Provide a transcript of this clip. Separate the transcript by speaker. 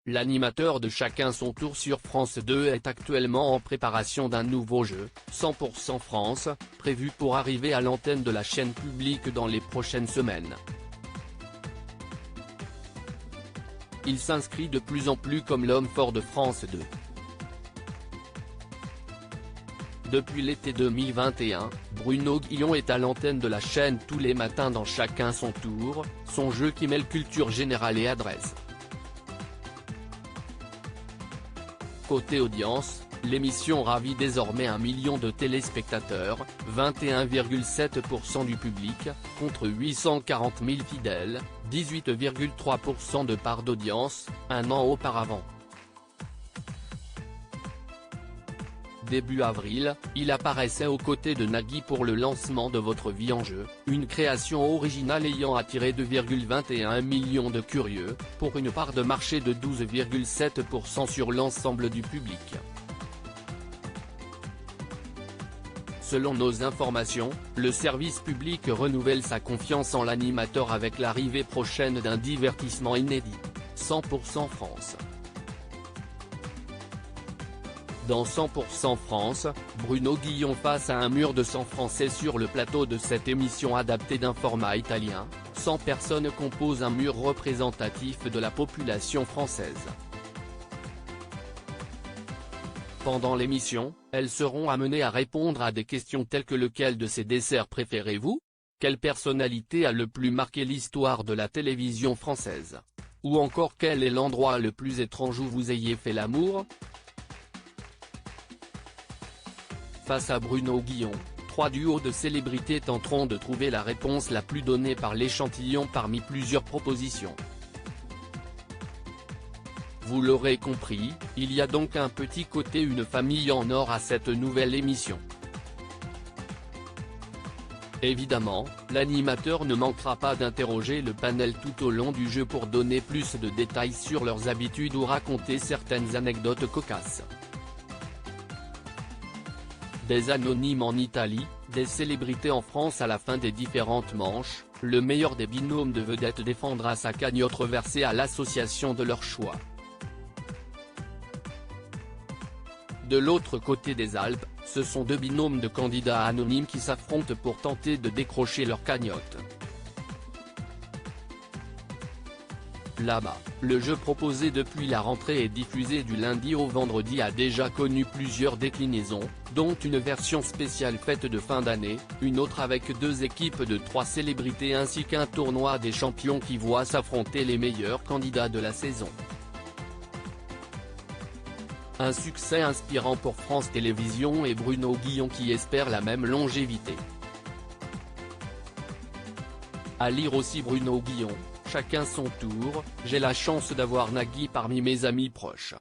Speaker 1: L'animateur de Chacun son tour sur France 2 est actuellement en préparation d'un nouveau jeu, 100% France, prévu pour arriver à l'antenne de la chaîne publique dans les prochaines semaines. Il s'inscrit de plus en plus comme l'homme fort de France 2. Depuis l'été 2021, Bruno Guillon est à l'antenne de la chaîne tous les matins dans Chacun son tour, son jeu qui mêle culture générale et adresse. Côté audience, l'émission ravit désormais 1 million de téléspectateurs, 21,7% du public, contre 840 000 fidèles, 18,3% de part d'audience, un an auparavant. Début avril, il apparaissait aux côtés de Nagui pour le lancement de Votre vie en jeu, une création originale ayant attiré 2,21 millions de curieux, pour une part de marché de 12,7% sur l'ensemble du public. Selon nos informations, le service public renouvelle sa confiance en l'animateur avec l'arrivée prochaine d'un divertissement inédit, 100% France. Dans 100% France, Bruno Guillon face à un mur de 100 Français sur le plateau de cette émission adaptée d'un format italien, 100 personnes composent un mur représentatif de la population française. Pendant l'émission, elles seront amenées à répondre à des questions telles que lequel de ces desserts préférez-vous ? Quelle personnalité a le plus marqué l'histoire de la télévision française ? Ou encore quel est l'endroit le plus étrange où vous ayez fait l'amour ? Face à Bruno Guillon, 3 duos de célébrités tenteront de trouver la réponse la plus donnée par l'échantillon parmi plusieurs propositions. Vous l'aurez compris, il y a donc un petit côté une famille en or à cette nouvelle émission. Évidemment, l'animateur ne manquera pas d'interroger le panel tout au long du jeu pour donner plus de détails sur leurs habitudes ou raconter certaines anecdotes cocasses. Des anonymes en Italie, des célébrités en France à la fin des différentes manches, le meilleur des binômes de vedettes défendra sa cagnotte reversée à l'association de leur choix. De l'autre côté des Alpes, ce sont 2 binômes de candidats anonymes qui s'affrontent pour tenter de décrocher leur cagnotte. Là-bas, le jeu proposé depuis la rentrée et diffusé du lundi au vendredi a déjà connu plusieurs déclinaisons, dont une version spéciale fête de fin d'année, une autre avec 2 équipes de 3 célébrités ainsi qu'un tournoi des champions qui voit s'affronter les meilleurs candidats de la saison. Un succès inspirant pour France Télévisions et Bruno Guillon qui espère la même longévité. À lire aussi Bruno Guillon, Chacun son tour, j'ai la chance d'avoir Nagui parmi mes amis proches.